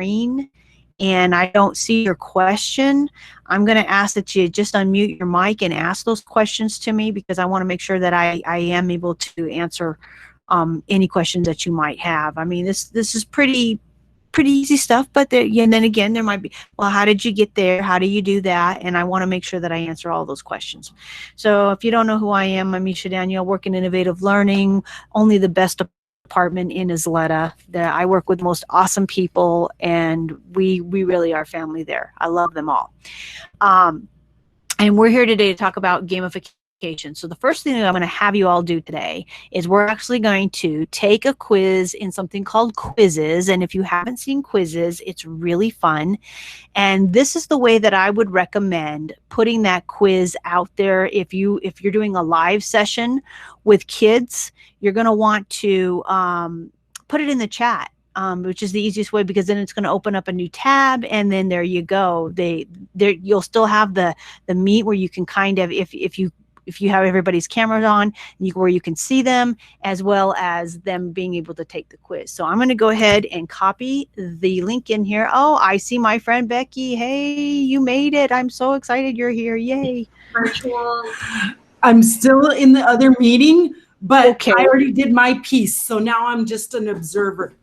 screen and I don't see your question, I'm going to ask that you just unmute your mic and ask those questions to me, because I want to make sure that I am able to answer any questions that you might have. I mean, this is pretty easy stuff, but and then again, there might be, well, how did you get there? How do you do that? And I want to make sure that I answer all those questions. So if you don't know who I am, I'm Misha Danielle, work in innovative learning, only the best department in Isleta. I work with the most awesome people, and we really are family there. I love them all. And we're here today to talk about gamification. So the first thing that I'm going to have you all do today is we're actually going to take a quiz in something called quizzes. And if you haven't seen quizzes, it's really fun. And this is the way that I would recommend putting that quiz out there. If you're doing a live session with kids, you're going to want to put it in the chat. Which is the easiest way, because then it's going to open up a new tab, and then there you go. You'll still have the meet where you can kind of, if you have everybody's cameras on, where you can see them, as well as them being able to take the quiz. So I'm going to go ahead and copy the link in here. Oh, I see my friend Becky. Hey, you made it. I'm so excited you're here. Yay. Virtual. I'm still in the other meeting, but okay. I already did my piece, so now I'm just an observer.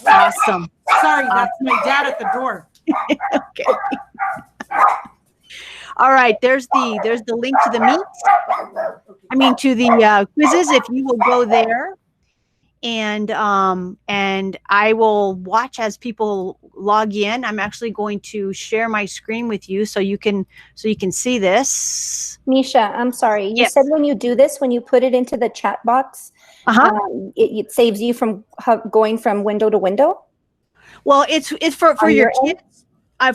Awesome. Sorry, that's my dad at the door. Okay. All right, there's the link to the meet. I mean, to the quizzes. If you will go there, and I will watch as people log in. I'm actually going to share my screen with you so you can see this. Misha, I'm sorry. You Yes. said when you do this, when you put it into the chat box, it saves you from going from window to window? Well, it's for your kids.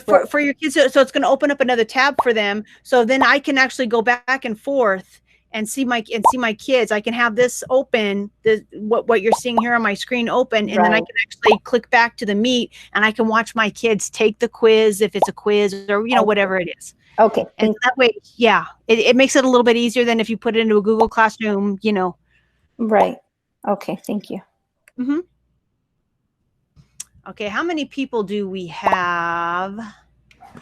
For your kids, so it's going to open up another tab for them. So then I can actually go back and forth and see my kids. I can have this open, what you're seeing here on my screen open, and then I can actually click back to the meet, and I can watch my kids take the quiz, if it's a quiz or whatever it is. Okay. And that way, yeah, it makes it a little bit easier than if you put it into a Google Classroom, Right. Okay. Thank you. Mm-hmm. Okay, how many people do we have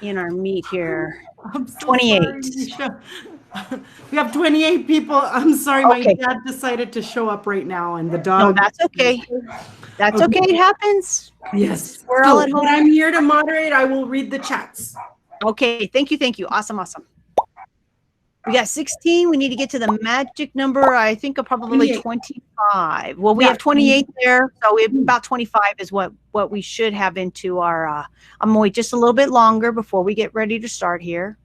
in our meet here? I'm so 28. Sorry, we have 28 people. I'm sorry, Okay. My dad decided to show up right now, and the dog. No, that's okay. That's okay. It happens. Yes. We're all at home. But I'm here to moderate. I will read the chats. Okay, thank you. Awesome. We got 16. We need to get to the magic number, I think, of probably 25. Well, we have 28 there, so we have about 25 is what we should have into our, I'm going to wait just a little bit longer before we get ready to start here.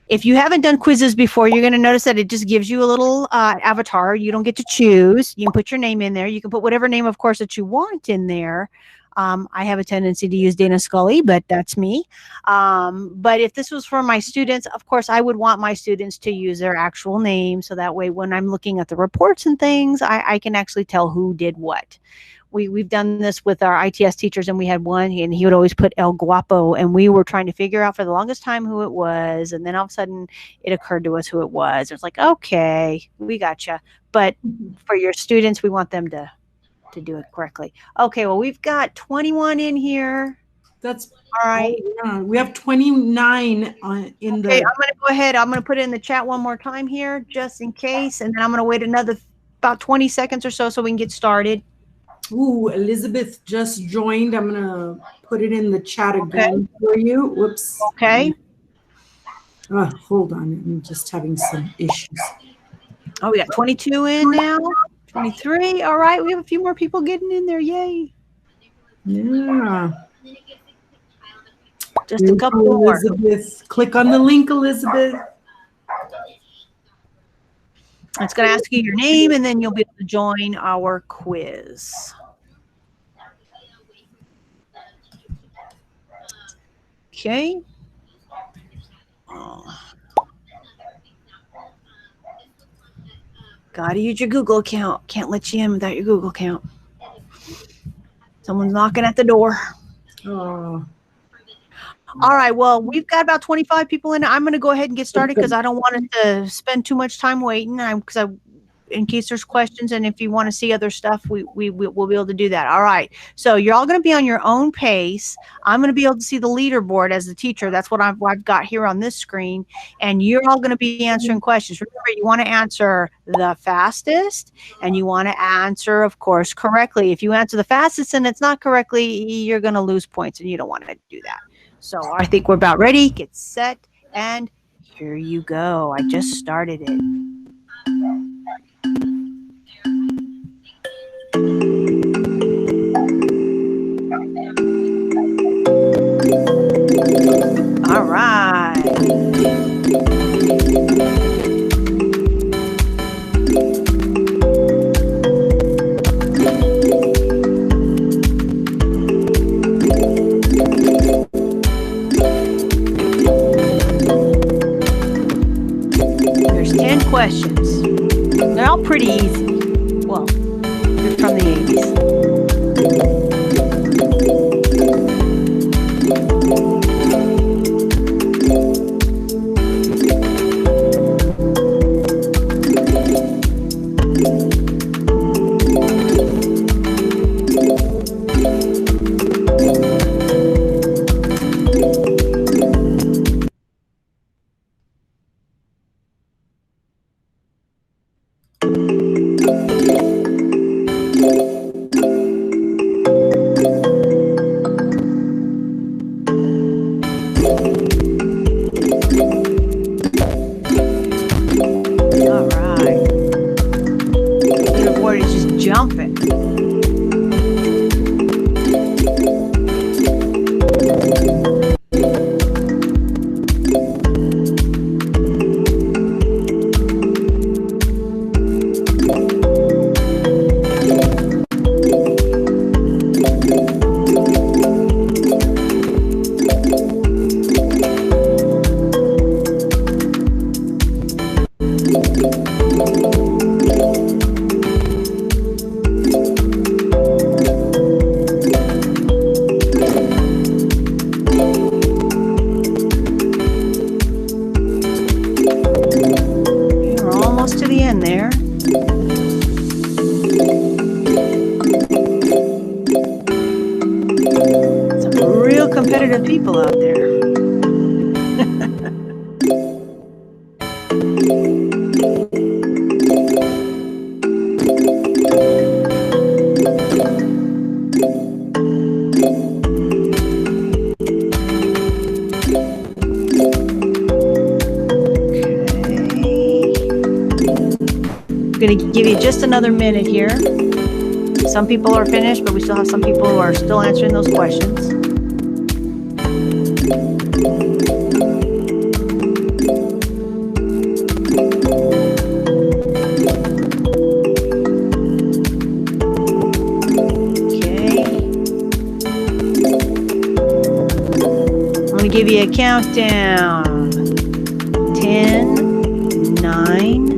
If you haven't done quizzes before, you're going to notice that it just gives you a little avatar. You don't get to choose. You can put your name in there. You can put whatever name, of course, that you want in there. I have a tendency to use Dana Scully, but that's me. But if this was for my students, of course, I would want my students to use their actual name. So that way, when I'm looking at the reports and things, I can actually tell who did what. We've done this with our ITS teachers, and we had one, and he would always put El Guapo, and we were trying to figure out for the longest time who it was. And then all of a sudden it occurred to us who it was. It was like, okay, we gotcha. But for your students, we want them to do it correctly. Okay, well, we've got 21 in here. That's all right. Yeah, we have 29 in okay, the. I'm going to go ahead. I'm going to put it in the chat one more time here, just in case, and then I'm going to wait another about 20 seconds or so we can get started. Ooh, Elizabeth just joined. I'm going to put it in the chat again for you. Whoops. Okay. Hold on. I'm just having some issues. Oh, we got 22 in now. 23. All right. We have a few more people getting in there. Yay. Yeah. Just a couple more. Elizabeth. Click on the link, Elizabeth. It's going to ask you your name, and then you'll be able to join our quiz. Okay. Gotta use your Google account. Can't let you in without your Google account. Someone's knocking at the door. Oh. All right. Well, we've got about 25 people in. I'm going to go ahead and get started because I don't want it to spend too much time waiting. in case there's questions, and if you want to see other stuff, we'll be able to do that. All right. So you're all going to be on your own pace. I'm going to be able to see the leaderboard as the teacher. That's what I've got here on this screen, and you're all going to be answering questions. Remember, you want to answer the fastest, and you want to answer, of course, correctly. If you answer the fastest and it's not correctly, you're going to lose points, and you don't want to do that. So I think we're about ready. Get set, and here you go. I just started it. All right. There's 10 questions. They're all pretty easy. Well, they're from the 80s. Competitive people out there. I'm going to give you just another minute here. Some people are finished, but we still have some people who are still answering those questions. Give you a countdown. 10, 9,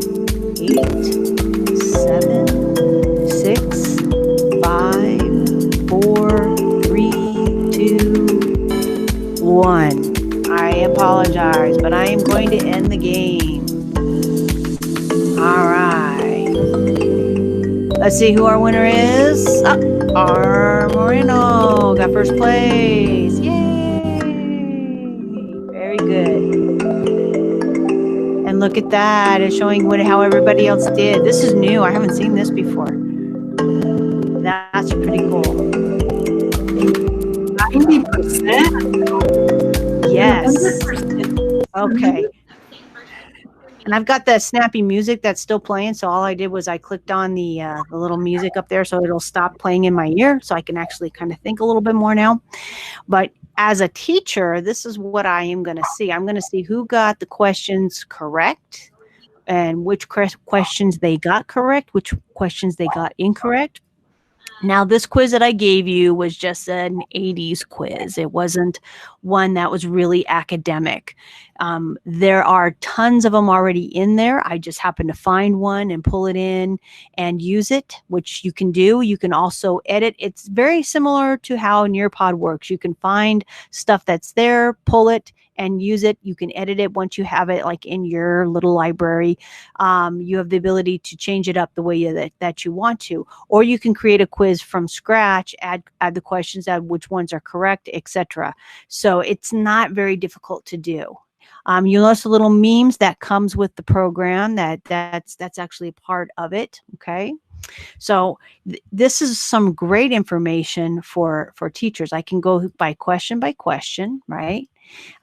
8, 7, 6, 5, 4, 3, 2, 1. I apologize, but I am going to end the game. All right. Let's see who our winner is. Our Moreno got first place. Yay! Good. And look at that. It's showing how everybody else did. This is new. I haven't seen this before. That's pretty cool. 90%. Yes. 100%. Okay. And I've got the snappy music that's still playing. So all I did was I clicked on the little music up there so it'll stop playing in my ear so I can actually kind of think a little bit more now. But as a teacher, this is what I am going to see. I'm going to see who got the questions correct and which questions they got correct, which questions they got incorrect. Now, this quiz that I gave you was just an 80s quiz. It wasn't one that was really academic. There are tons of them already in there. I just happen to find one and pull it in and use it, which you can do. You can also edit. It's very similar to how Nearpod works. You can find stuff that's there, pull it, and use it. You can edit it once you have it like in your little library. You have the ability to change it up the way that you want to, or you can create a quiz from scratch, add the questions, add which ones are correct, etc. So it's not very difficult to do. You'll notice the little memes that comes with the program that's actually a part of it. Okay. So this is some great information for teachers. I can go by question, right?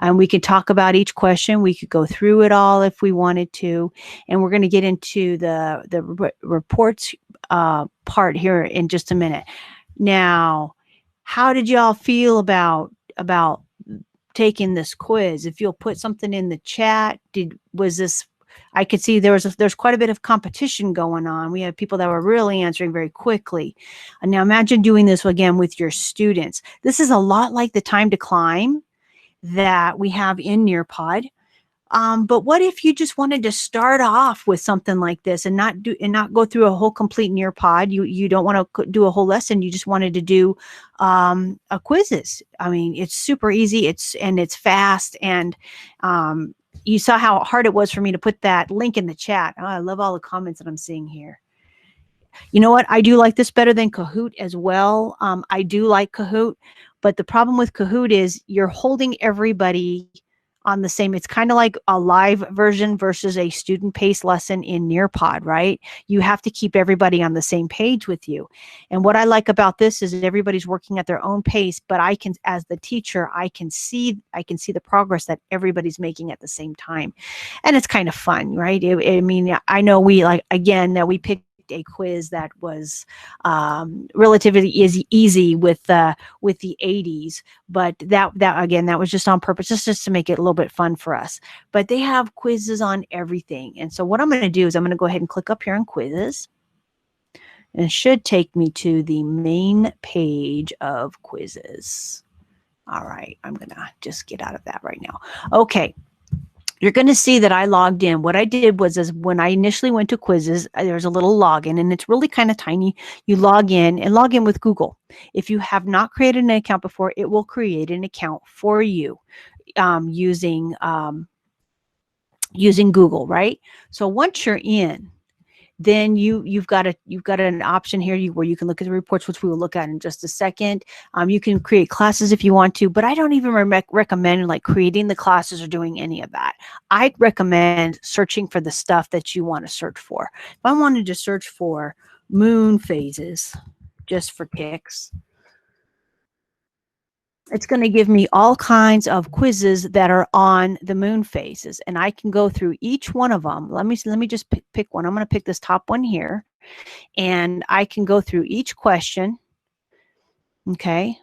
And we could talk about each question. We could go through it all if we wanted to. And we're going to get into the reports part here in just a minute. Now, how did y'all feel about taking this quiz? If you'll put something in the chat, was this, I could see there's quite a bit of competition going on. We had people that were really answering very quickly. And now imagine doing this again with your students. This is a lot like the time to climb that we have in Nearpod. But what if you just wanted to start off with something like this and not go through a whole complete Nearpod? You don't want to do a whole lesson. You just wanted to do a quizzes. I mean, it's super easy. It's fast, and you saw how hard it was for me to put that link in the chat. Oh, I love all the comments that I'm seeing here. You know what? I do like this better than Kahoot as well. I do like Kahoot, but the problem with Kahoot is you're holding everybody on the same. It's kind of like a live version versus a student-paced lesson in Nearpod, right? You have to keep everybody on the same page with you. And what I like about this is that everybody's working at their own pace, but I can, as the teacher, I can see the progress that everybody's making at the same time. And it's kind of fun, right? I mean, I know we that we picked a quiz that was relatively easy with the 80s, but that again, that was just on purpose, just to make it a little bit fun for us. But they have quizzes on everything. And so what I'm going to do is I'm going to go ahead and click up here on quizzes, and it should take me to the main page of quizzes. All right, I'm going to just get out of that right now. Okay. You're going to see that I logged in. What I did was, when I initially went to quizzes, there's a little login, and it's really kind of tiny. You log in with Google. If you have not created an account before, it will create an account for you using Google, right? So once you're in, then you've got an option here where you can look at the reports, which we will look at in just a second. You can create classes if you want to, but I don't even recommend like creating the classes or doing any of that. I'd recommend searching for the stuff that you want to search for. If I wanted to search for moon phases, just for kicks, it's going to give me all kinds of quizzes that are on the moon phases, and I can go through each one of them. Let me just pick one. I'm going to pick this top one here, and I can go through each question. Okay.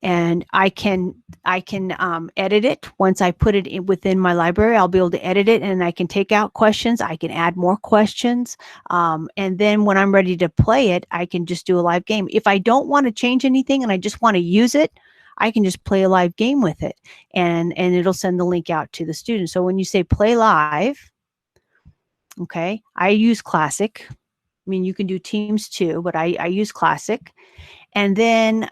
And I can edit it. Once I put it within my library, I'll be able to edit it, and I can take out questions. I can add more questions. And then when I'm ready to play it, I can just do a live game. If I don't want to change anything and I just want to use it, I can just play a live game with it, and it'll send the link out to the student. So when you say play live, okay, I use Classic. I mean, you can do Teams too, but I use Classic. And then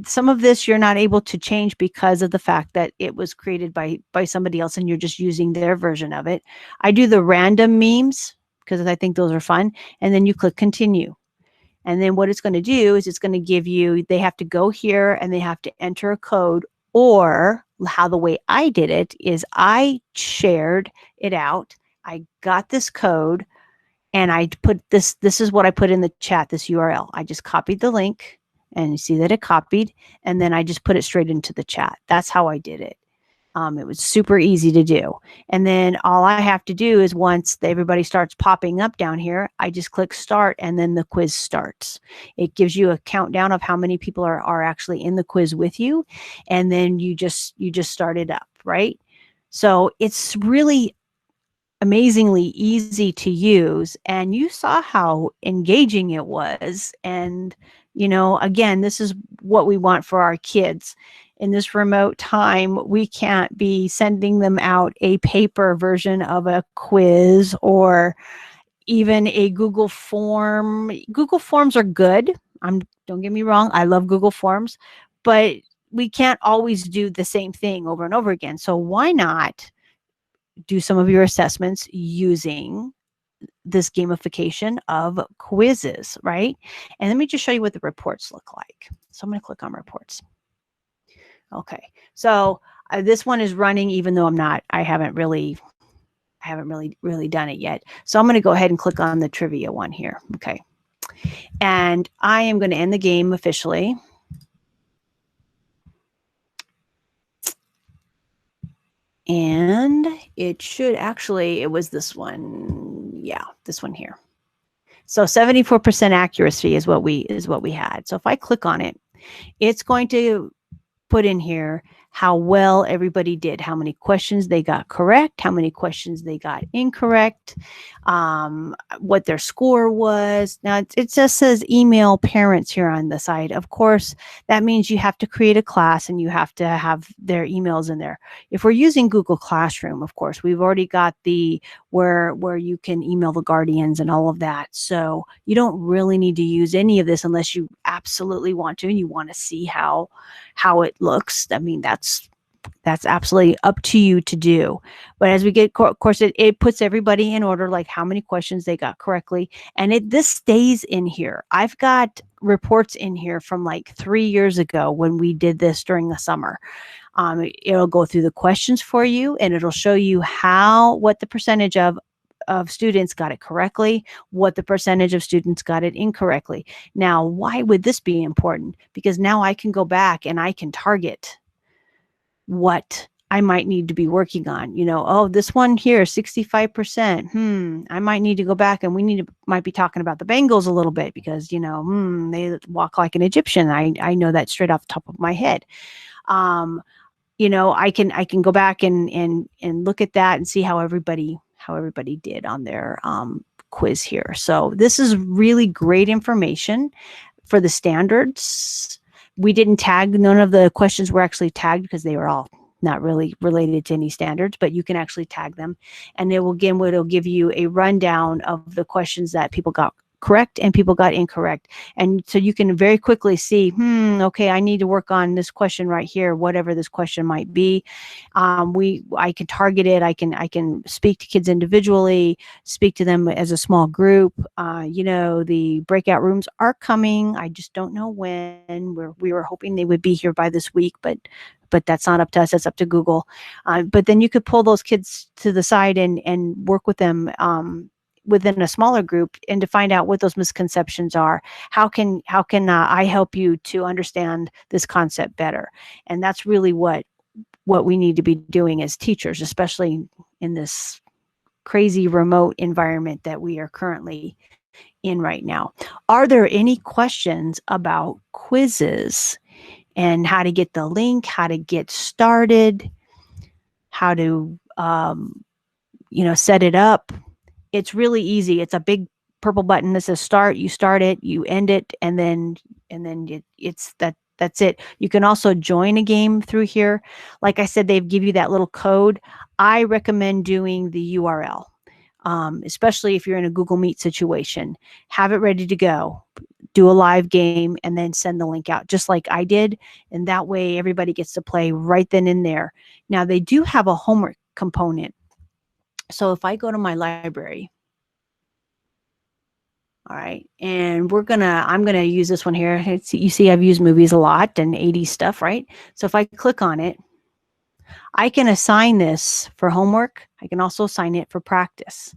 some of this you're not able to change because of the fact that it was created by somebody else and you're just using their version of it. I do the random memes because I think those are fun. And then you click continue. And then what it's going to do is it's going to give you, they have to go here and they have to enter a code, or how the way I did it is I shared it out. I got this code and I put this is what I put in the chat, this URL. I just copied the link. And you see that it copied, and then I just put it straight into the chat. That's how I did it. It was super easy to do. And then all I have to do is once everybody starts popping up down here, I just click start, and then the quiz starts. It gives you a countdown of how many people are actually in the quiz with you, and then you just start it up, right? So it's really amazingly easy to use, and you saw how engaging it was. And you know, again, this is what we want for our kids. in this remote time, we can't be sending them out a paper version of a quiz or even a Google form. Google Forms are good. Don't get me wrong, I love Google Forms, but we can't always do the same thing over and over again. So why not do some of your assessments using this gamification of quizzes, right? And let me just show you what the reports look like. So I'm going to click on reports. Okay, so this one is running, even though I haven't really done it yet. So I'm going to go ahead and click on the trivia one here. Okay, and I am going to end the game officially. And it should actually, it was this one. Yeah, this one here. So 74% accuracy is what we had. So if I click on it, it's going to put in here how well everybody did, how many questions they got correct, how many questions they got incorrect, what their score was. Now it just says email parents here on the side. Of course, that means you have to create a class and you have to have their emails in there. If we're using Google Classroom, of course, we've already got the where you can email the guardians and all of that. So you don't really need to use any of this unless you absolutely want to and you want to see how it looks. I mean, that's absolutely up to you to do. But as we get, of course, it puts everybody in order, like how many questions they got correctly. And this stays in here. I've got reports in here from like 3 years ago when we did this during the summer. It'll go through the questions for you and it'll show you what the percentage of students got it correctly, what the percentage of students got it incorrectly. Now, why would this be important? Because now I can go back and I can target what I might need to be working on. You know, oh, this one here, 65%. I might need to go back and might be talking about the Bengals a little bit because, you know, they walk like an Egyptian. I know that straight off the top of my head. You know, I can go back and look at that and see how everybody did on their quiz here. So this is really great information for the standards. We didn't tag, none of the questions were actually tagged because they were all not really related to any standards, but you can actually tag them. And it'll give you a rundown of the questions that people got correct and people got incorrect. And so you can very quickly see, okay, I need to work on this question right here, whatever this question might be. I can target it. I can speak to kids individually, speak to them as a small group. You know, the breakout rooms are coming. I just don't know when. We were hoping they would be here by this week, but that's not up to us. That's up to Google. But then you could pull those kids to the side and work with them within a smaller group and to find out what those misconceptions are. How can I help you to understand this concept better? And that's really what we need to be doing as teachers, especially in this crazy remote environment that we are currently in right now. Are there any questions about quizzes and how to get the link, how to get started, how to set it up? It's really easy. It's a big purple button that says start. You start it, you end it, and then that's it. You can also join a game through here. Like I said, they give you that little code. I recommend doing the URL, especially if you're in a Google Meet situation. Have it ready to go. Do a live game and then send the link out just like I did. And that way everybody gets to play right then and there. Now they do have a homework component. So if I go to my library, all right, and I'm gonna use this one here. You see I've used movies a lot and 80s stuff, right? So if I click on it, I can assign this for homework. I can also assign it for practice.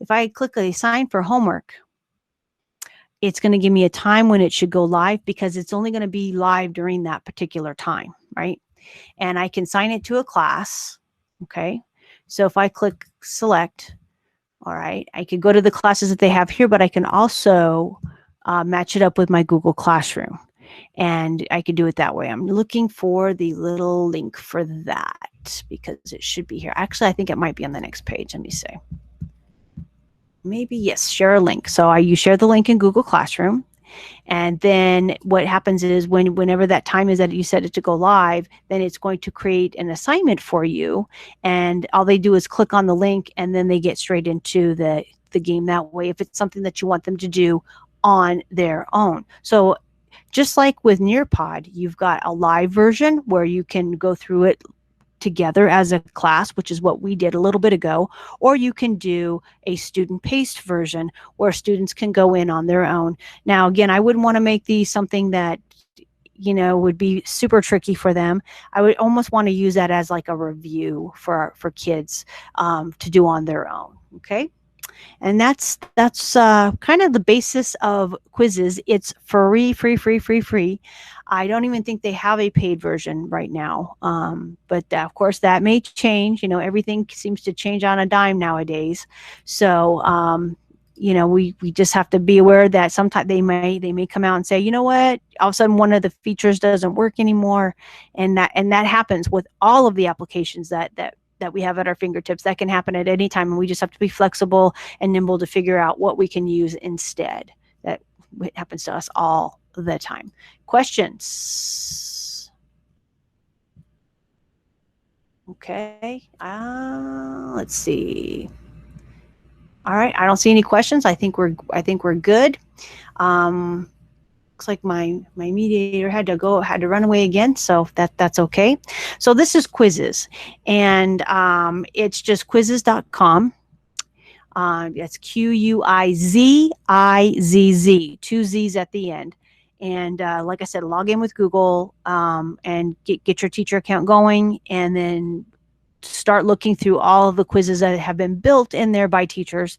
If I click assign for homework, it's going to give me a time when it should go live because it's only going to be live during that particular time, right? And I can assign it to a class, okay? So if I click select, all right, I could go to the classes that they have here, but I can also match it up with my Google Classroom. And I could do it that way. I'm looking for the little link for that because it should be here. Actually, I think it might be on the next page. Let me see. Maybe, yes, share a link. So you share the link in Google Classroom. And then what happens is whenever that time is that you set it to go live, then it's going to create an assignment for you. And all they do is click on the link, and then they get straight into the game that way, if it's something that you want them to do on their own. So just like with Nearpod, you've got a live version where you can go through it together as a class, which is what we did a little bit ago, or you can do a student-paced version where students can go in on their own. Now, again, I wouldn't want to make these something that would be super tricky for them. I would almost want to use that as like a review for kids to do on their own. Okay. And that's kind of the basis of quizzes. It's free. I don't even think they have a paid version right now. But of course that may change. Everything seems to change on a dime nowadays. So, we just have to be aware that sometimes they may come out and say, you know what, all of a sudden one of the features doesn't work anymore. And that happens with all of the applications that we have at our fingertips. That can happen at any time, and we just have to be flexible and nimble to figure out what we can use instead. That happens to us all the time. Questions? Okay, let's see. All right, I don't see any questions. I think we're good. Looks like my mediator had to run away again, so that's okay. So this is quizzes, and it's just quizzes.com. That's QUIZIZZ, 2 Z's at the end. And like I said, log in with Google and get your teacher account going, and then start looking through all of the quizzes that have been built in there by teachers.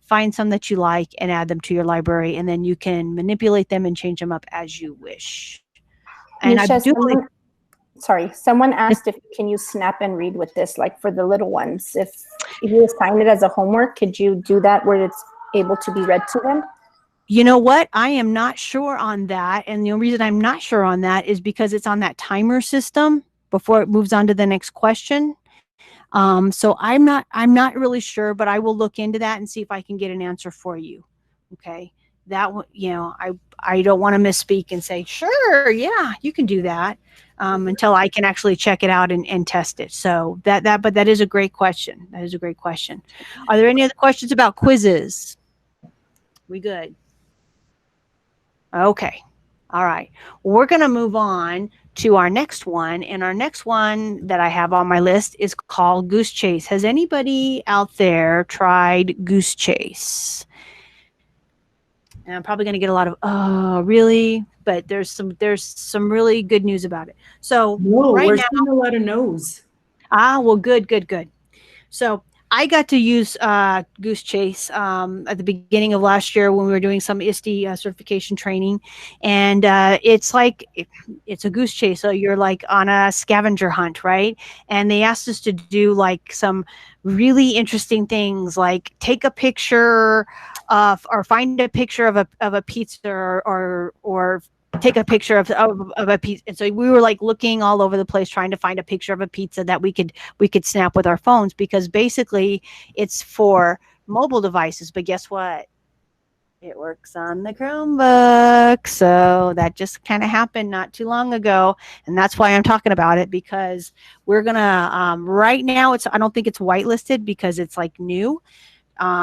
Find some that you like and add them to your library, and then you can manipulate them and change them up as you wish. And Nisha, someone asked if can you snap and read with this, like for the little ones. If you assign it as a homework, could you do that where it's able to be read to them? You know what? I am not sure on that. And the only reason I'm not sure on that is because it's on that timer system before it moves on to the next question. So I'm not really sure, but I will look into that and see if I can get an answer for you. Okay. That one, I don't want to misspeak and say, sure, yeah, you can do that, until I can actually check it out and test it. So but that is a great question. That is a great question. Are there any other questions about quizzes? We good? Okay. All right. We're going to move on to our next one. And our next one that I have on my list is called Goose Chase. Has anybody out there tried Goose Chase? And I'm probably going to get a lot of, oh, really? But there's some really good news about it. So we're seeing a lot of no's. Well, good. So I got to use Goose Chase at the beginning of last year when we were doing some ISTE certification training, and it's a goose chase. So you're like on a scavenger hunt, right? And they asked us to do like some really interesting things, like take a picture of, or find a picture of a pizza, or take a picture of a pizza. And so we were like looking all over the place trying to find a picture of a pizza that we could snap with our phones, because basically it's for mobile devices. But guess what? It works on the Chromebook. So that just kind of happened not too long ago. And that's why I'm talking about it, because we're going to, right now I don't think it's whitelisted because it's like new.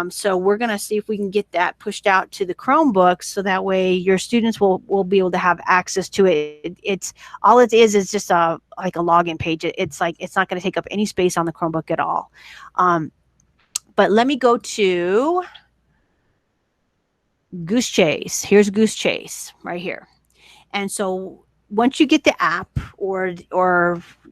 So we're going to see if we can get that pushed out to the Chromebooks, so that way your students will be able to have access to it. It's all it is just like a login page. It's not going to take up any space on the Chromebook at all. But let me go to Goose Chase. Here's Goose Chase right here. And so once you get the app, or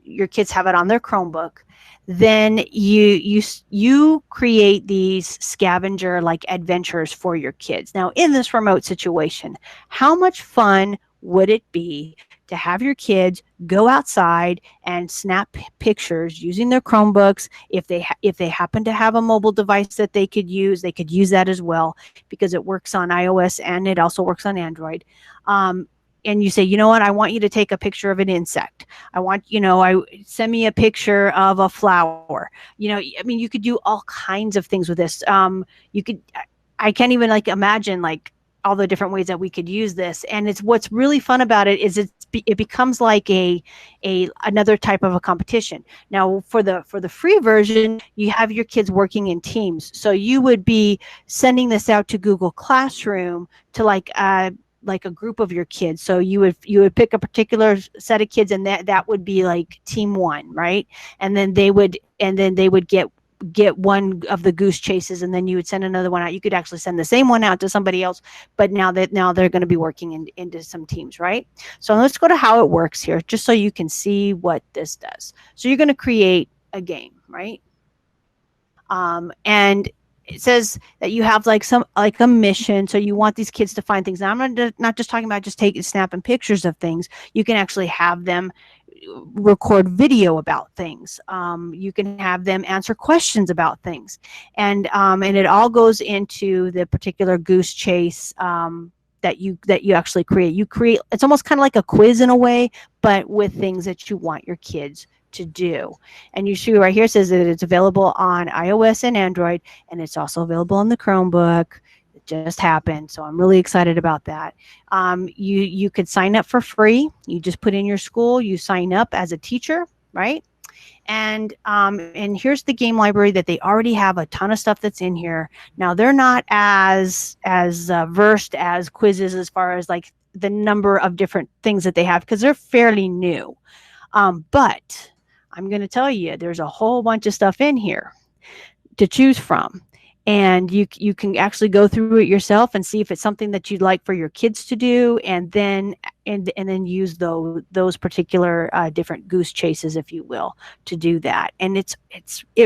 your kids have it on their Chromebook, then you create these scavenger like adventures for your kids. Now, in this remote situation, how much fun would it be to have your kids go outside and snap pictures using their Chromebooks? If they happen to have a mobile device that they could use that as well, because it works on iOS and it also works on Android. And you say, you know what, I want you to take a picture of an insect. Send me a picture of a flower. I mean, you could do all kinds of things with this. I can't even like imagine like all the different ways that we could use this. And it's what's really fun about it is it becomes like another type of a competition. Now for the free version, you have your kids working in teams. So you would be sending this out to Google Classroom to like a group of your kids. So you would pick a particular set of kids, and that would be like team 1, right? And then they would get one of the goose chases, and then you would send another one out. You could actually send the same one out to somebody else, but now they're going to be working into some teams, right? So let's go to how it works here, just so you can see what this does. So you're going to create a game, right? And it says that you have like a mission. So you want these kids to find things. Now I'm not just talking about just snapping pictures of things. You can actually have them record video about things. You can have them answer questions about things, and it all goes into the particular goose chase that you actually create. It's almost kind of like a quiz in a way, but with things that you want your kids to do. And you see right here, it says that it's available on iOS and Android, and it's also available on the Chromebook. It just happened, so I'm really excited about that. You could sign up for free. You just put in your school, you sign up as a teacher, right? And here's the game library that they already have a ton of stuff that's in here. Now they're not as versed as quizzes as far as like the number of different things that they have, because they're fairly new. But I'm going to tell you, there's a whole bunch of stuff in here to choose from. And you can actually go through it yourself and see if it's something that you'd like for your kids to do, and then use those particular different goose chases, if you will, to do that. And it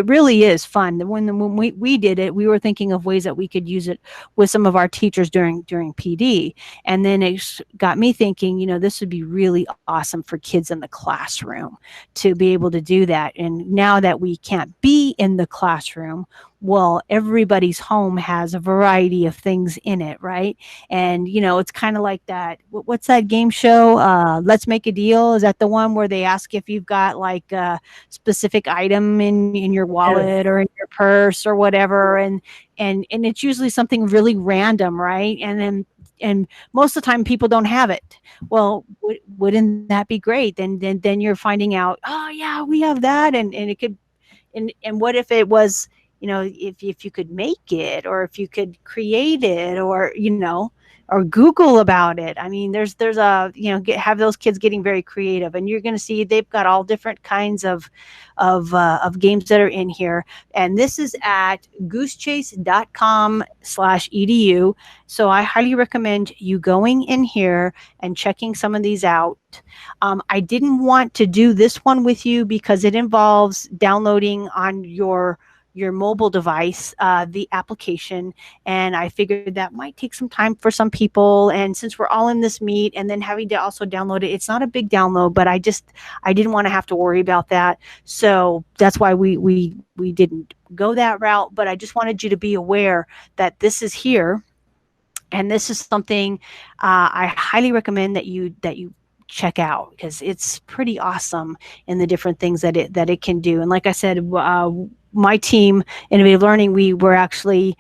really is fun. When we did it, we were thinking of ways that we could use it with some of our teachers during PD, and then it got me thinking, this would be really awesome for kids in the classroom to be able to do that. And now that we can't be in the classroom, well, everybody's home has a variety of things in it, right? And it's kind of like that. What's that game show? Let's Make a Deal. Is that the one where they ask if you've got like a specific item in your wallet or in your purse or whatever, and it's usually something really random, right? And most of the time people don't have it. Well, wouldn't that be great? Then you're finding out, oh yeah, we have that, and it could, and what if it was, if you could make it, or if you could create it, or or Google about it. I mean, there's a have those kids getting very creative, and you're going to see they've got all different kinds of games that are in here. And this is at goosechase.com/edu. So I highly recommend you going in here and checking some of these out. I didn't want to do this one with you because it involves downloading on your mobile device, the application, and I figured that might take some time for some people. And since we're all in this meet, and then having to also download it, it's not a big download, but I didn't want to have to worry about that. So that's why we didn't go that route. But I just wanted you to be aware that this is here, and this is something I highly recommend that you check out, because it's pretty awesome in the different things that it can do. And like I said, my team, Innovative Learning, we were actually,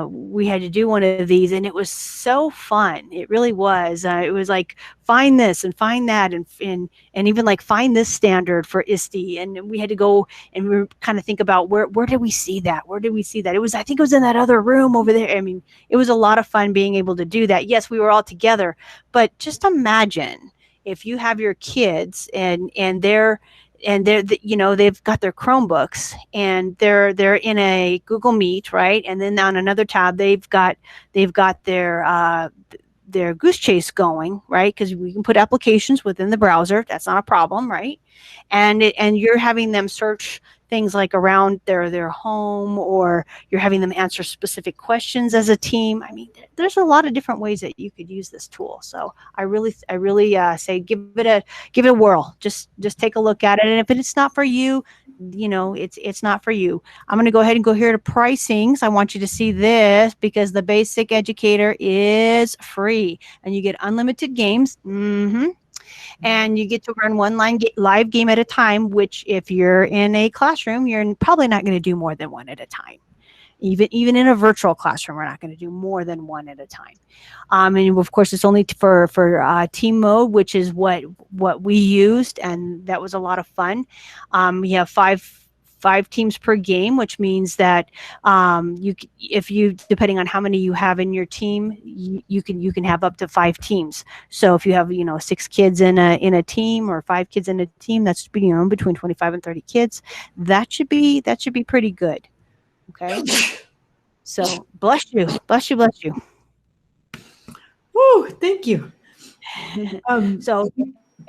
we had to do one of these, and it was so fun. It really was. It was like, find this and find that, and even like find this standard for ISTE. And we had to go and we kind of think about where did we see that? Where did we see that? I think it was in that other room over there. I mean, it was a lot of fun being able to do that. Yes, we were all together, but just imagine if you have your kids and they've got their Chromebooks, and they're in a Google Meet, right? And then on another tab, they've got their Goose Chase going, right? Because we can put applications within the browser. That's not a problem, right? And you're having them search things like around their home, or you're having them answer specific questions as a team. I mean, there's a lot of different ways that you could use this tool. So I really say give it a whirl. Just take a look at it. And if it's not for you, it's not for you. I'm going to go ahead and go here to pricings. I want you to see this, because the Basic Educator is free, and you get unlimited games. And you get to run one live game at a time, which if you're in a classroom, you're probably not going to do more than one at a time. Even in a virtual classroom, we're not going to do more than one at a time. And of course, it's only for team mode, which is what we used, and that was a lot of fun. We have five teams per game, which means that if you depending on how many you have in your team, you can have up to 5 teams. So if you have 6 kids in a team or 5 kids in a team, that's between 25 and 30 kids. That should be pretty good. Okay. So bless you. Woo, thank you. So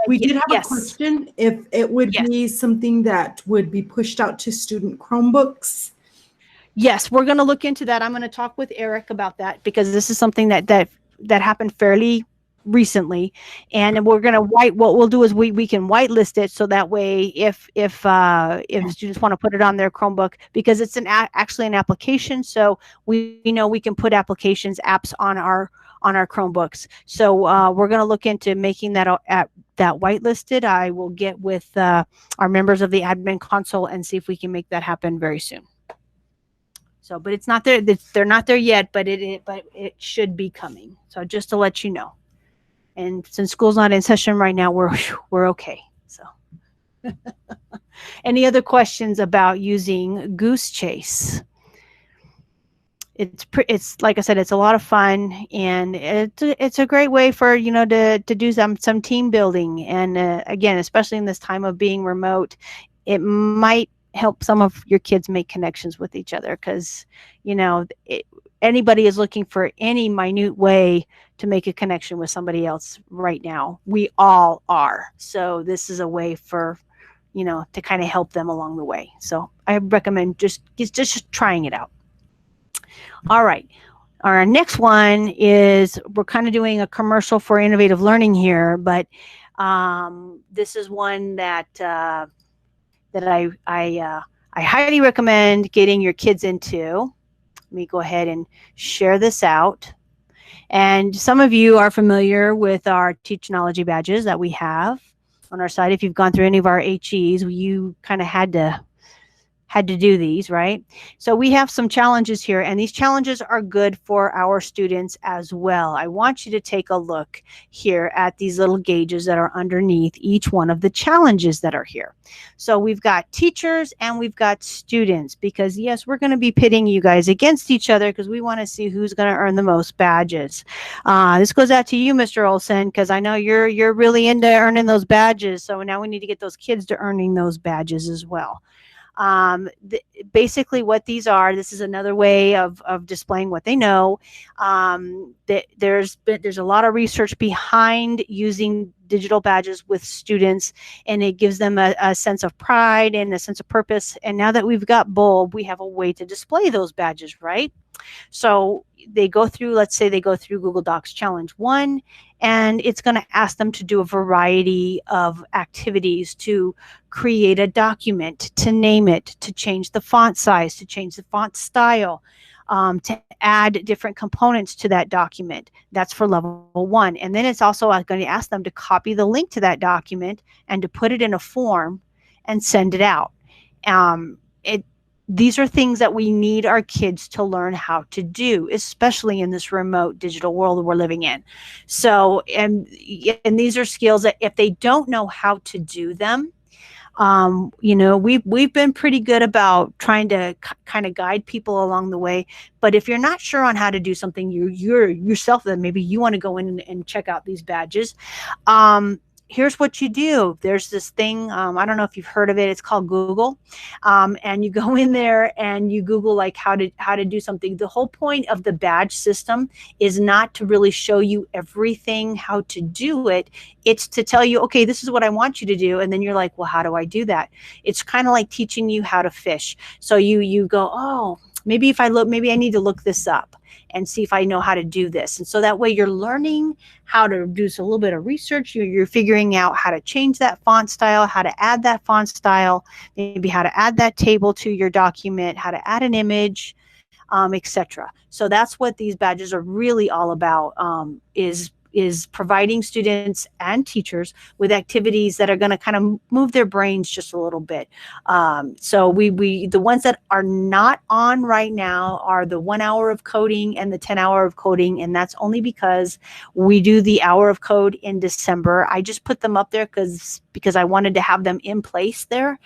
we did have yes. a question if it would be something that would be pushed out to student Chromebooks. Yes, we're going to look into that. I'm going to talk with Eric about that because this is something that happened fairly recently, and we're going to what we'll do is we can whitelist it, so that way if students want to put it on their Chromebook, because it's actually an application, so we know we can put apps on our Chromebooks. So we're going to look into making that whitelisted. I will get with our members of the admin console and see if we can make that happen very soon. So, but it's not there. They're not there yet, but it should be coming. So just to let you know. And since school's not in session right now, we're okay. So, any other questions about using Goose Chase? It's like I said, it's a lot of fun, and it's a great way for to do some team building. And again, especially in this time of being remote, it might help some of your kids make connections with each other, because anybody is looking for any minute way to make a connection with somebody else right now. We all are. So this is a way for to kind of help them along the way. So I recommend just trying it out. All right. Our next one is, we're kind of doing a commercial for innovative learning here, but this is one that I highly recommend getting your kids into. Let me go ahead and share this out. And some of you are familiar with our Teachnology badges that we have on our site. If you've gone through any of our HEs, you kind of had to do these, right? So we have some challenges here, and these challenges are good for our students as well. I want you to take a look here at these little gauges that are underneath each one of the challenges that are here. So we've got teachers and we've got students, because yes, we're going to be pitting you guys against each other because we want to see who's going to earn the most badges. This goes out to you, Mr. Olson, because I know you're really into earning those badges. So now we need to get those kids to earning those badges as well. Basically what these are, this is another way of displaying what they know. There's a lot of research behind using digital badges with students, and it gives them a sense of pride and a sense of purpose. And now that we've got Bulb, we have a way to display those badges, right? So they go through, let's say they go through Google Docs Challenge 1, and it's going to ask them to do a variety of activities to create a document, to name it, to change the font size, to change the font style, to add different components to that document. That's for level 1. And then it's also going to ask them to copy the link to that document and to put it in a form and send it out. These are things that we need our kids to learn how to do, especially in this remote digital world we're living in. So, and these are skills that if they don't know how to do them, we've been pretty good about trying to kind of guide people along the way. But if you're not sure on how to do something you're yourself, then maybe you want to go in and check out these badges. Here's what you do. There's this thing, I don't know if you've heard of it. It's called Google. And you go in there and you Google like how to do something. The whole point of the badge system is not to really show you everything, how to do it. It's to tell you, okay, this is what I want you to do. And then you're like, well, how do I do that? It's kind of like teaching you how to fish. So you go, oh, maybe maybe I need to look this up and see if I know how to do this. And so that way you're learning how to do a little bit of research. You're figuring out how to change that font style, how to add that font style, maybe how to add that table to your document, how to add an image, etc. So that's what these badges are really all about, is is providing students and teachers with activities that are going to kind of move their brains just a little bit. So the ones that are not on right now are the 1 hour of coding and the 10 hour of coding. And that's only because we do the hour of code in December. I just put them up there because I wanted to have them in place there.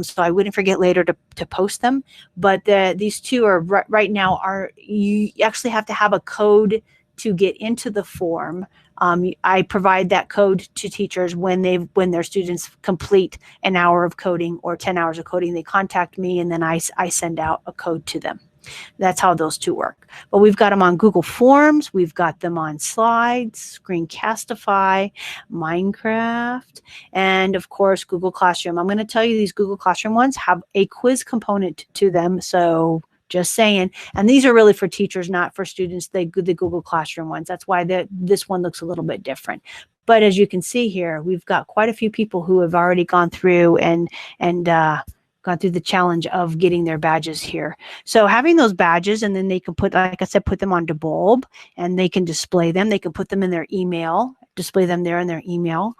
So I wouldn't forget later to post them. But these two are right now you actually have to have a code to get into the form. I provide that code to teachers when their students complete an hour of coding or 10 hours of coding. They contact me, and then I send out a code to them. That's how those two work. But we've got them on Google Forms. We've got them on Slides, Screencastify, Minecraft, and of course, Google Classroom. I'm going to tell you these Google Classroom ones have a quiz component to them. So just saying. And these are really for teachers, not for students, the Google Classroom ones. That's why this one looks a little bit different. But as you can see here, we've got quite a few people who have already gone through and gone through the challenge of getting their badges here. So having those badges, and then they can put, like I said, put them on Bulb, and they can display them. They can put them in their email, display them there in their email.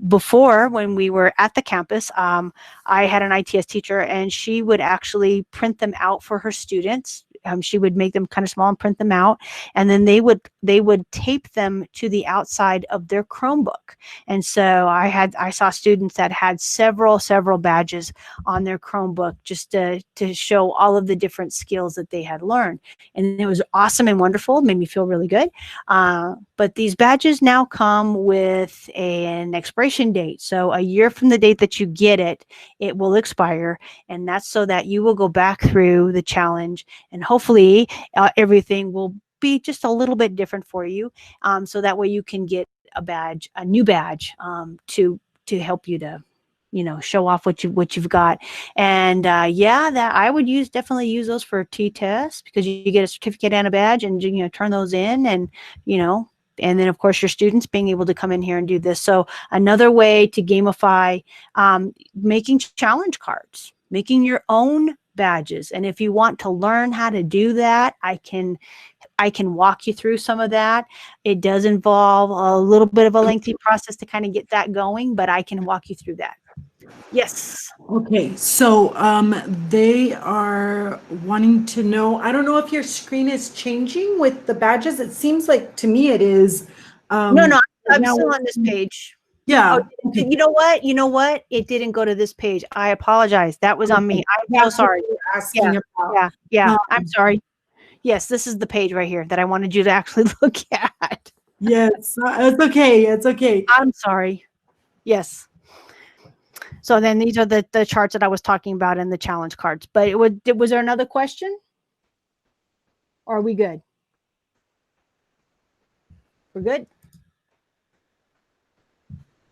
Before, when we were at the campus, I had an ITS teacher, and she would actually print them out for her students. She would make them kind of small and print them out, and then they would tape them to the outside of their Chromebook. And so I saw students that had several badges on their Chromebook just to show all of the different skills that they had learned. And it was awesome and wonderful. It made me feel really good. But these badges now come with an expiration date. So a year from the date that you get it, it will expire. And that's so that you will go back through the challenge, and hopefully everything will be just a little bit different for you. So that way you can get a new badge to help you to, show off what you've got. And that I would definitely use those for T-tests, because you get a certificate and a badge, and turn those in, and and then of course your students being able to come in here and do this. So another way to gamify, making challenge cards, making your own badges. And if you want to learn how to do that, I can walk you through some of that. It does involve a little bit of a lengthy process to kind of get that going, but I can walk you through that. Yes. Okay, so they are wanting to know, I don't know if your screen is changing with the badges. It seems like to me it is. No, I'm still on this page. Yeah. Oh, okay. You know what? It didn't go to this page. I apologize. That was on me. I'm so sorry. Yeah. I'm sorry. Yes, this is the page right here that I wanted you to actually look at. Yes, it's okay. It's okay. I'm sorry. Yes. So then these are the charts that I was talking about in the challenge cards. But was there another question? Or are we good? We're good?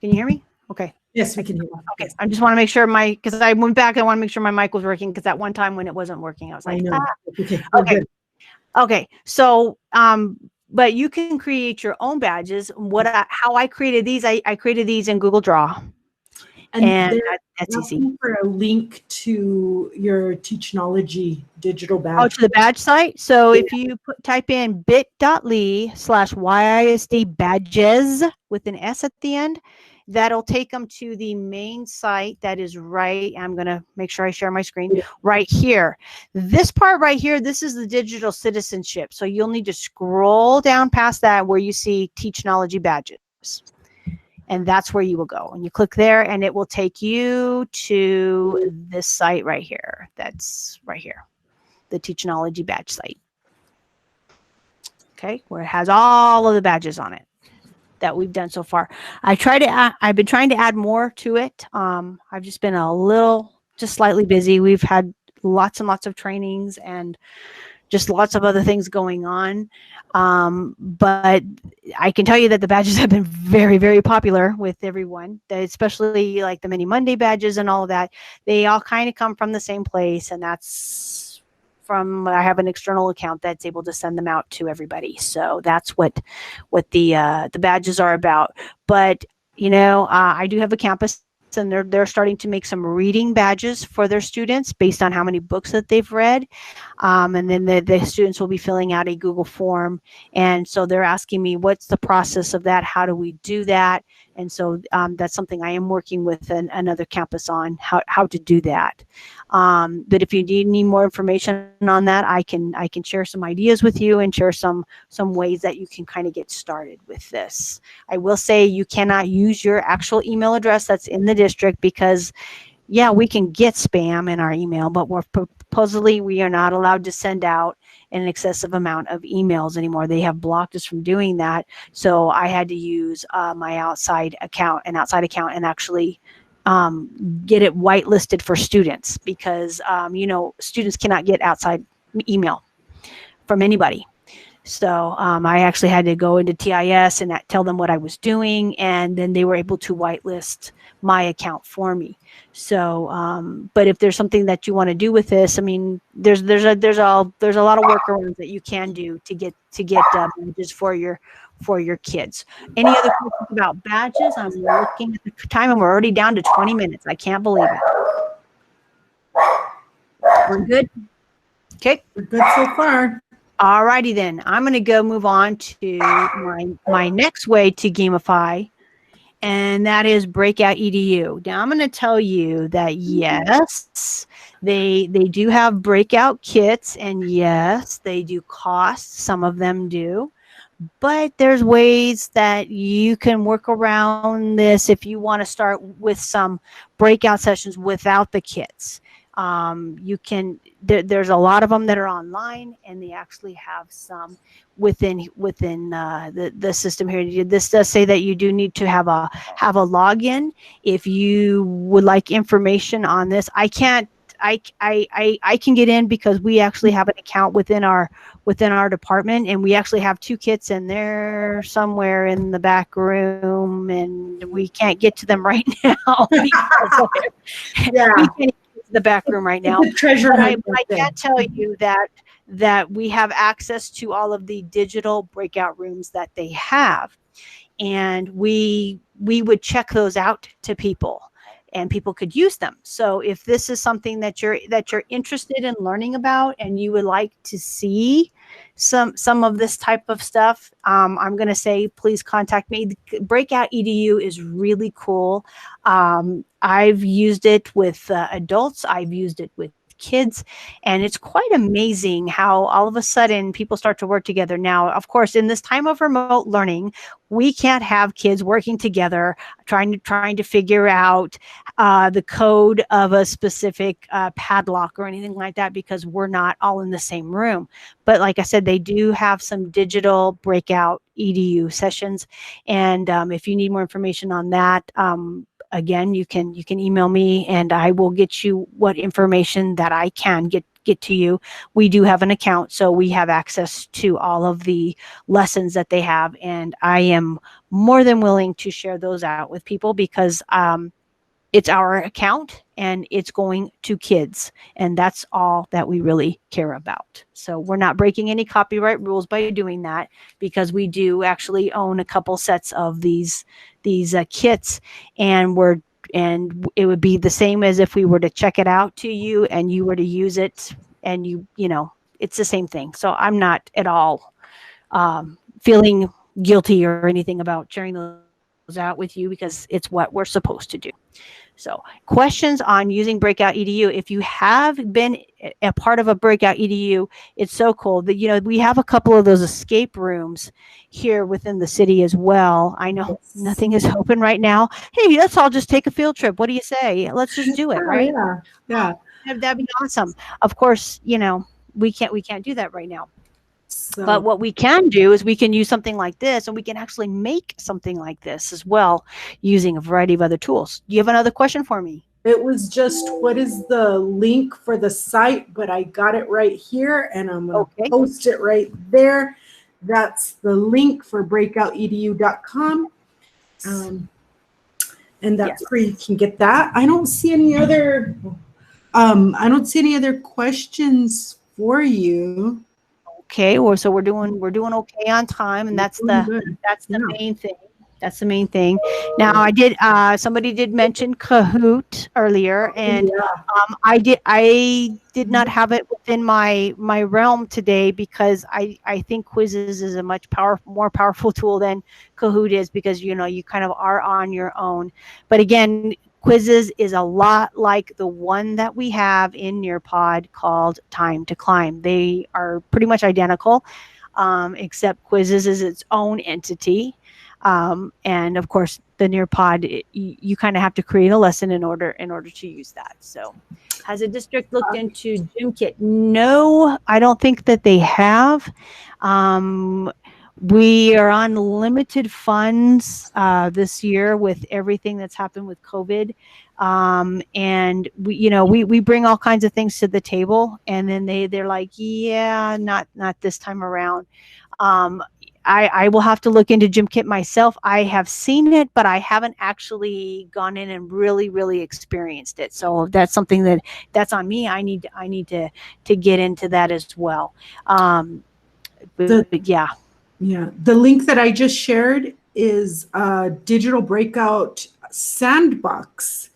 Can you hear me? Okay. Yes, we can hear you. Okay. I just want to make sure because I went back, I want to make sure my mic was working, because at one time when it wasn't working, I was like, Okay. So, but you can create your own badges. How I created these, I created these in Google Draw. And that's easy. For a link to your Teachnology digital badge. Oh, to the badge site. So if you type in bit.ly/YISD badges with an S at the end, that'll take them to the main site that is right. I'm going to make sure I share my screen right here. This part right here, this is the digital citizenship. So you'll need to scroll down past that where you see Teachnology badges. And that's where you will go. And you click there, and it will take you to this site right here. That's right here, the Teachnology badge site. Okay, where it has all of the badges on it that we've done so far. I've been trying to add more to it. I've just been just slightly busy. We've had lots and lots of trainings and just lots of other things going on. But I can tell you that the badges have been very, very popular with everyone, especially like the Mini Monday badges and all of that. They all kind of come from the same place, and that's I have an external account that's able to send them out to everybody. So that's what the badges are about. But, I do have a campus and they're starting to make some reading badges for their students based on how many books that they've read. And then the students will be filling out a Google form. And so they're asking me, what's the process of that? How do we do that? And so that's something I am working with another campus on, how to do that. But if you need more information on that, I can share some ideas with you and share some ways that you can kind of get started with this. I will say you cannot use your actual email address that's in the district, because yeah, we can get spam in our email, but supposedly we are not allowed to send out an excessive amount of emails anymore. They have blocked us from doing that. So I had to use my outside account, and actually get it whitelisted for students, because students cannot get outside email from anybody. So I actually had to go into TIS and tell them what I was doing, and then they were able to whitelist my account for me. So, but if there's something that you want to do with this, I mean, there's a lot of workarounds that you can do to get badges for your kids. Any other questions about badges? I'm looking at the time, and we're already down to 20 minutes. I can't believe it. We're good. Okay. We're good so far. All righty then. I'm going to go move on to my next way to gamify, and that is Breakout Edu. Now I'm going to tell you that yes, they do have breakout kits, and yes, they do cost. Some of them do. But there's ways that you can work around this if you want to start with some breakout sessions without the kits. You can, there's a lot of them that are online, and they actually have some within the system here. This does say that you do need to have a login if you would like information on this. I can get in because we actually have an account within our department, and we actually have 2 kits in there somewhere in the back room, and we can't get to them right now. Yeah. We can't get to the back room right now. Treasure. But I can tell you that we have access to all of the digital breakout rooms that they have, and we would check those out to people, and people could use them. So if this is something that you're interested in learning about, and you would like to see some of this type of stuff, I'm going to say, please contact me. Breakout Edu is really cool. I've used it with adults. I've used it with kids, and it's quite amazing how all of a sudden people start to work together. Now, of course, in this time of remote learning, we can't have kids working together trying to figure out the code of a specific padlock or anything like that, because we're not all in the same room. But like I said, they do have some digital Breakout Edu sessions, and if you need more information on that, again, you can email me, and I will get you what information that I can get to you. We do have an account, so we have access to all of the lessons that they have, and I am more than willing to share those out with people, because it's our account and it's going to kids, and that's all that we really care about. So we're not breaking any copyright rules by doing that, because we do actually own a couple sets of these kits, and it would be the same as if we were to check it out to you and you were to use it, and it's the same thing. So I'm not at all feeling guilty or anything about sharing those out with you, because it's what we're supposed to do. So questions on using Breakout Edu. If you have been a part of a Breakout Edu, it's so cool that, we have a couple of those escape rooms here within the city as well. I know nothing is open right now. Hey, let's all just take a field trip. What do you say? Let's just do it, right? Yeah. That'd be awesome. Of course, we can't do that right now. So, but what we can do is we can use something like this, and we can actually make something like this as well using a variety of other tools. Do you have another question for me? it was just, what is the link for the site? But I got it right here, and I'm going to post it right there. That's the link for breakoutedu.com. And that's where you can get that. I don't see any other questions for you. Okay, well, so we're doing okay on time, and that's the main thing. That's the main thing. Now, somebody did mention Kahoot earlier, and I did not have it within my realm today because I think quizzes is a much more powerful tool than Kahoot is, because you kind of are on your own. But again, quizzes is a lot like the one that we have in Nearpod called Time to Climb. They are pretty much identical, except quizzes is its own entity. And of course, the Nearpod, you kind of have to create a lesson in order to use that. So, has a district looked into GymKit? No, I don't think that they have. We are on limited funds this year with everything that's happened with COVID, and we bring all kinds of things to the table, and then they're like, yeah, not this time around. I will have to look into GymKit myself. I have seen it, but I haven't actually gone in and really experienced it. So that's something that's on me. I need to get into that as well. But yeah. Yeah. The link that I just shared is Digital Breakout Sandbox.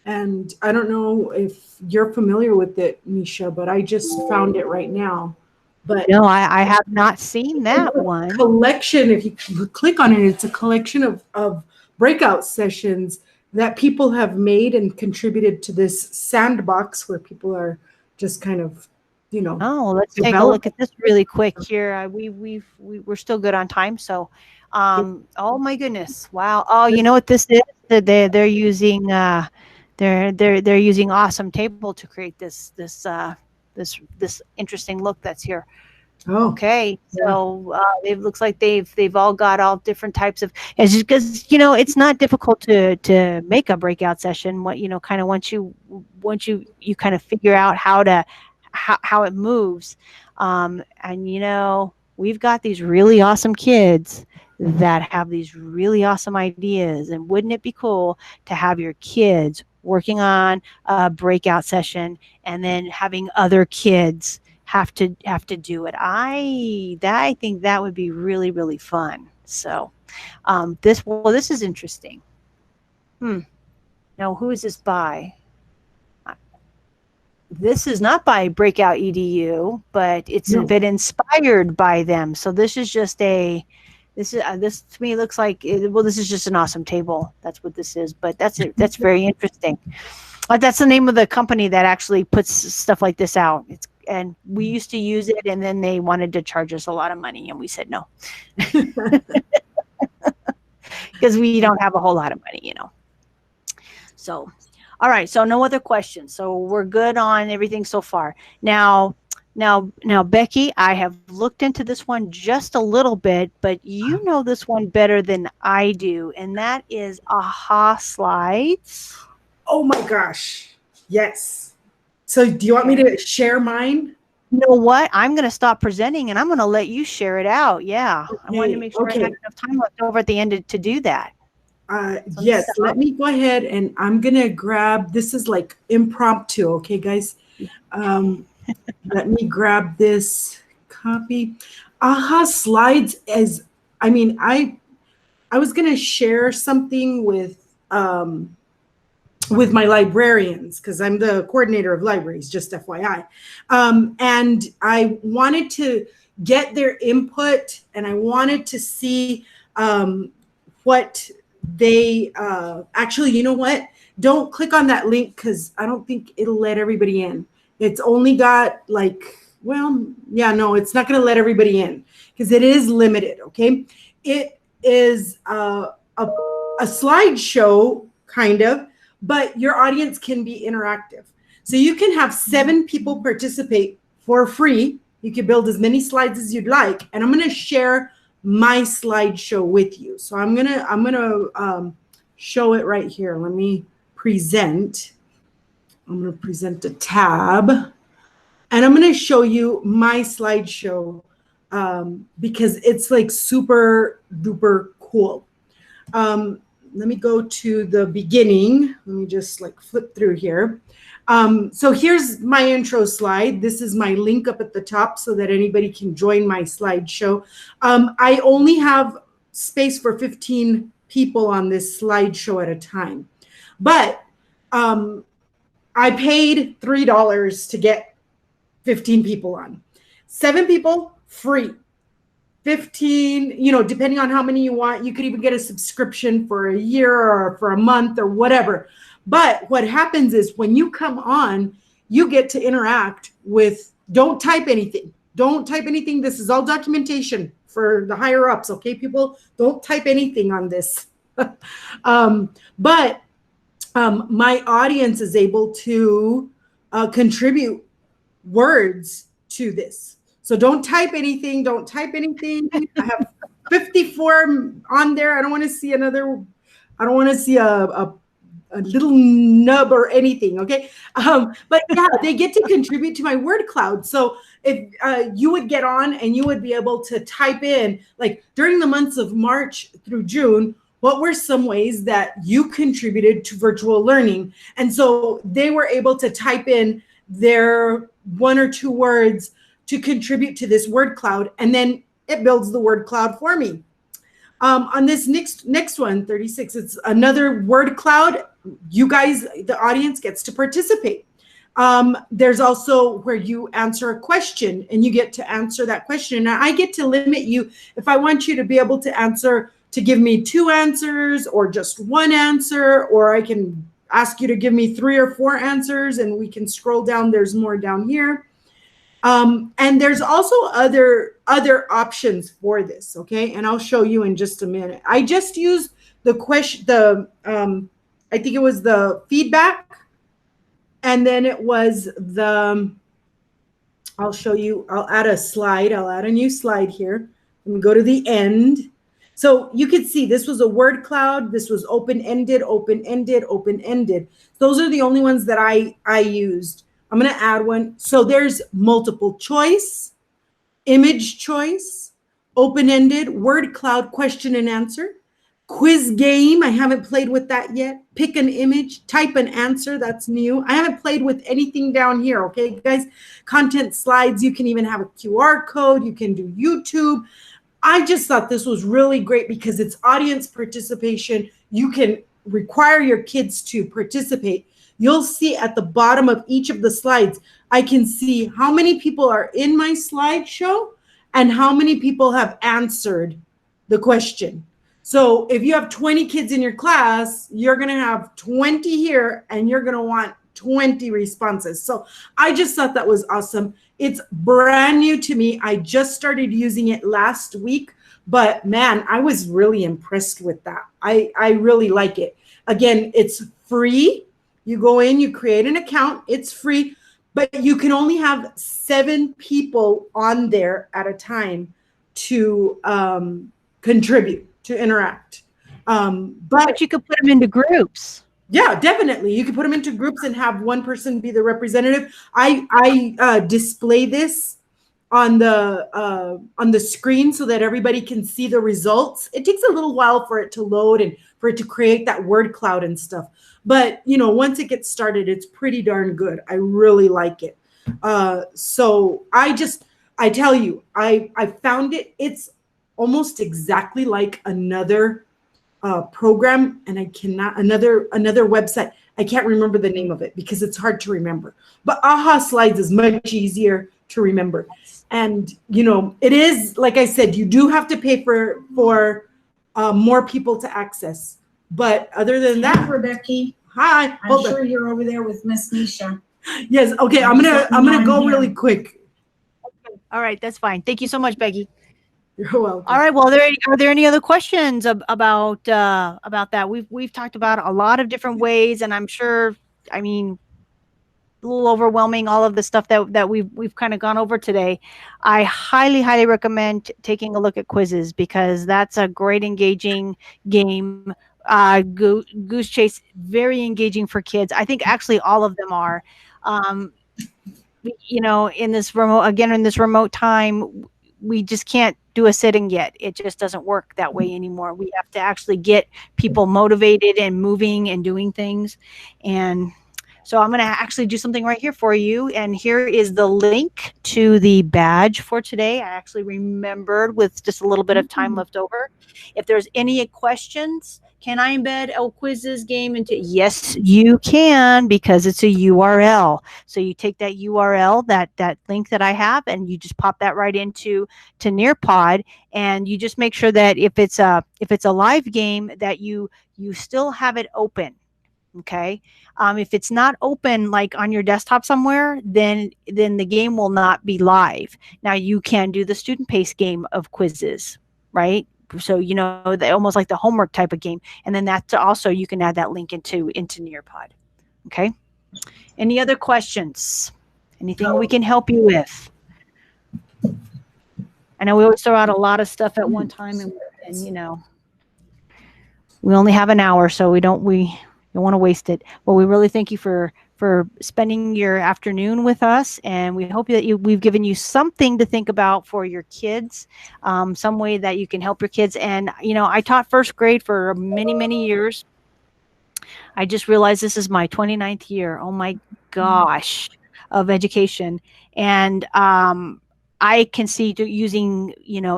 And I don't know if you're familiar with it, Misha, but I just found it right now. But no, I have not seen that one. Collection, if you click on it, it's a collection of breakout sessions that people have made and contributed to this sandbox where people are just kind of, Oh, let's take a look at this really quick here. We're still good on time, so oh my goodness, wow. Oh, you know what this is? They're using they're using Awesome Table to create this interesting look that's here. Oh, okay. So it looks like they've all got all different types of, because it's not difficult to make a breakout session. What kind of once you kind of figure out how it moves, and we've got these really awesome kids that have these really awesome ideas, and wouldn't it be cool to have your kids working on a breakout session and then having other kids have to do it? I think that would be really fun. So this is interesting. Now, who is this by? This is not by Breakout Edu, but it's been inspired by them. So this is just this to me looks like this is just an awesome table. That's what this is. But that's very interesting. That's the name of the company that actually puts stuff like this out. And we used to use it, and then they wanted to charge us a lot of money, and we said no, because we don't have a whole lot of money, So, all right. So no other questions. So we're good on everything so far. Now, Becky, I have looked into this one just a little bit, but you know this one better than I do, and that is AHA Slides. Oh my gosh. Yes. So do you want me to share mine? You know what? I'm going to stop presenting, and I'm going to let you share it out. Yeah. Okay. I wanted to make sure I had enough time left over at the end to do that. Yes, let me go ahead, and I'm going to grab, this is like impromptu, okay, guys? Let me grab this copy. AHA Slides is, I was going to share something with my librarians, because I'm the coordinator of libraries, just FYI. And I wanted to get their input, and I wanted to see what they actually, you know what? Don't click on that link, because I don't think it'll let everybody in. It's only got it's not going to let everybody in, because it is limited, okay? It is a slideshow, kind of, but your audience can be interactive. So you can have 7 people participate for free. You can build as many slides as you'd like, and I'm going to share my slideshow with you. So I'm gonna show it right here. Let me present. I'm gonna present a tab, and I'm gonna show you my slideshow because it's like super duper cool. Let me go to the beginning. Let me just like flip through here. So here's my intro slide. This is my link up at the top so that anybody can join my slideshow. I only have space for 15 people on this slideshow at a time. But I paid $3 to get 15 people on. 7 people, free. 15, depending on how many you want, you could even get a subscription for a year or for a month or whatever. But what happens is when you come on, you get to interact with, don't type anything. Don't type anything. This is all documentation for the higher ups. Okay, people, don't type anything on this. But my audience is able to contribute words to this. So don't type anything. Don't type anything. I have 54 on there. I don't want to see another. I don't want to see a little nub or anything. Okay. But yeah, they get to contribute to my word cloud. So if you would get on and you would be able to type in, like during the months of March through June, what were some ways that you contributed to virtual learning? And so they were able to type in their 1 or 2 words to contribute to this word cloud, and then it builds the word cloud for me. On this next one, 36, it's another word cloud. You guys, the audience, gets to participate. There's also where you answer a question and you get to answer that question. And I get to limit you if I want you to be able to answer, to give me 2 answers or just 1 answer, or I can ask you to give me 3 or 4 answers, and we can scroll down. There's more down here. And there's also other options for this, okay? And I'll show you in just a minute. I just used the question, I think it was the feedback, and then it was the, I'll show you, I'll add a slide. I'll add a new slide here. Let me go to the end. So you can see this was a word cloud. This was open-ended, open-ended, open-ended. Those are the only ones that I used. I'm going to add one. So there's multiple choice, image choice, open-ended, word cloud, question and answer, quiz game. I haven't played with that yet. Pick an image, type an answer. That's new. I haven't played with anything down here. Okay, guys, content slides. You can even have a QR code. You can do YouTube. I just thought this was really great because it's audience participation. You can require your kids to participate. You'll see at the bottom of each of the slides, I can see how many people are in my slideshow and how many people have answered the question. So if you have 20 kids in your class, you're going to have 20 here and you're going to want 20 responses. So I just thought that was awesome. It's brand new to me. I just started using it last week, but man, I was really impressed with that. I really like it. Again, it's free. You go in, you create an account, it's free, but you can only have 7 people on there at a time to contribute, to interact. But you could put them into groups. Yeah, definitely. You can put them into groups and have one person be the representative. I display this on the screen so that everybody can see the results. It takes a little while for it to load and for it to create that word cloud and stuff. But, once it gets started, it's pretty darn good. I really like it. So I tell you, I found it. It's almost exactly like another program, and another website. I can't remember the name of it because it's hard to remember. But Aha Slides is much easier to remember. And, it is, like I said, you do have to pay for more people to access. But other than that, Rebecca. Hi. I'm sure you're over there with Miss Nisha. Yes. Okay. I'm gonna go really quick. Okay. All right. That's fine. Thank you so much, Becky. You're welcome. All right. Well, are there any other questions about that? We've talked about a lot of different ways, and I'm sure, a little overwhelming, all of the stuff that we've kind of gone over today. I highly recommend taking a look at quizzes because that's a great engaging game. Goose Chase, very engaging for kids. I think actually all of them are. In this remote time, we just can't do a sitting yet. It just doesn't work that way anymore. We have to actually get people motivated and moving and doing things. And So I'm going to actually do something right here for you. And here is the link to the badge for today. I actually remembered with just a little bit of time left over. If there's any questions, can I embed a quizzes game into? Yes, you can, because it's a URL. So you take that URL, that link that I have, and you just pop that right into Nearpod, and you just make sure that if it's a live game, that you still have it open. Okay. If it's not open, like on your desktop somewhere, then the game will not be live. Now you can do the student paced game of quizzes, right? So, almost like the homework type of game. And then that's also, you can add that link into Nearpod. Okay. Any other questions? Anything we can help you with? I know we always throw out a lot of stuff at one time, and we only have an hour, so we don't want to waste it. But we really thank you for spending your afternoon with us, and we hope that we've given you something to think about for your kids, some way that you can help your kids. And I taught first grade for many years. I just realized this is my 29th year. Oh my gosh, of education. And I can see using,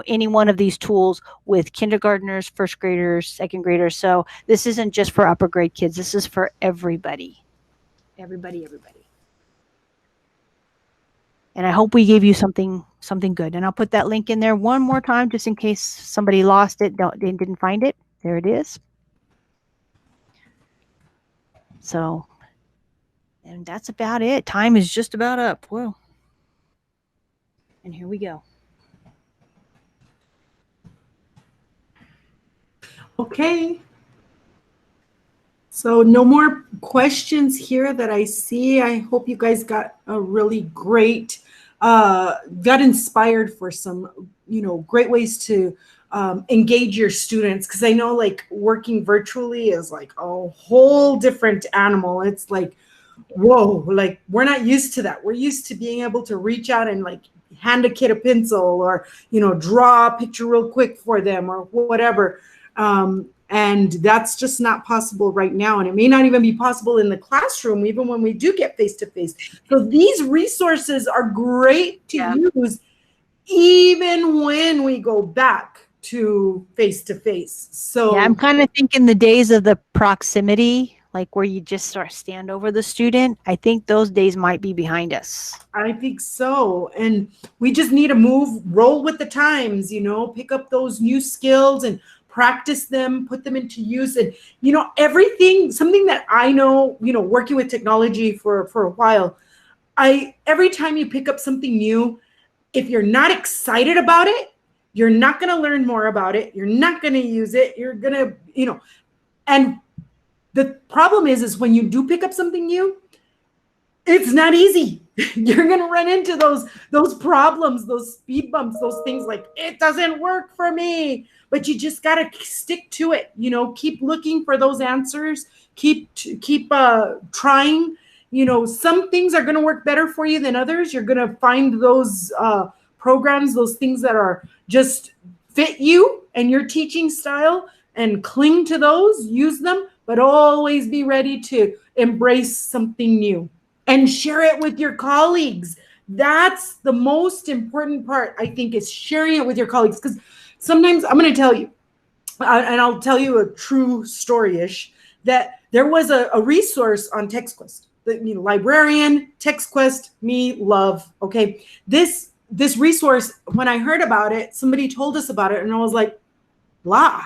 any one of these tools with kindergartners, first graders, second graders. So this isn't just for upper grade kids. This is for everybody. Everybody. And I hope we gave you something good. And I'll put that link in there one more time, just in case somebody lost it, didn't find it. There it is. So, and that's about it. Time is just about up. Whoa. And here we go. Okay. So no more questions here that I see. I hope you guys got a really great, got inspired for some, great ways to engage your students. Because I know like working virtually is like a whole different animal. It's like, whoa, like we're not used to that. We're used to being able to reach out and like hand a kid a pencil or, draw a picture real quick for them or whatever. And that's just not possible right now. And it may not even be possible in the classroom, even when we do get face-to-face. So these resources are great to use even when we go back to face-to-face. So yeah, I'm kind of thinking the days of the proximity, like where you just sort of stand over the student, I think those days might be behind us. I think so. And we just need to roll with the times, pick up those new skills and practice them, put them into use. And, something that I know, working with technology for a while, every time you pick up something new, if you're not excited about it, you're not going to learn more about it. You're not going to use it. You're going to, and the problem is when you do pick up something new, it's not easy. You're going to run into those problems, those speed bumps, those things like, it doesn't work for me. But you just got to stick to it. Keep looking for those answers. Keep trying. Some things are going to work better for you than others. You're going to find those programs, those things that are just fit you and your teaching style, and cling to those, use them, but always be ready to embrace something new and share it with your colleagues. That's the most important part, I think, is sharing it with your colleagues. Because sometimes I'm going to tell you, and I'll tell you a true story-ish, that there was a resource on TextQuest. Librarian, TextQuest, me, love. Okay, this resource, when I heard about it, somebody told us about it, and I was like, blah,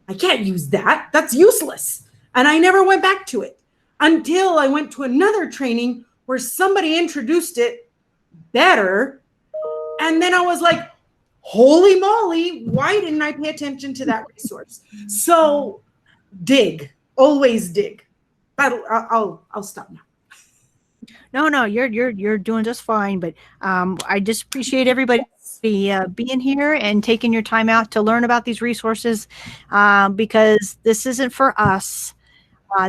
I can't use that. That's useless. And I never went back to it until I went to another training where somebody introduced it better. And then I was like, holy moly, why didn't I pay attention to that resource? So always dig. I'll stop now. No, you're doing just fine. But I just appreciate everybody being here and taking your time out to learn about these resources, because this isn't for us.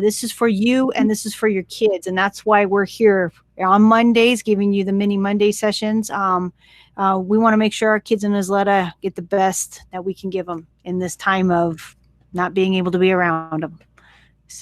This is for you, and this is for your kids. And that's why we're here on Mondays, giving you the mini Monday sessions. We want to make sure our kids in Isleta get the best that we can give them in this time of not being able to be around them.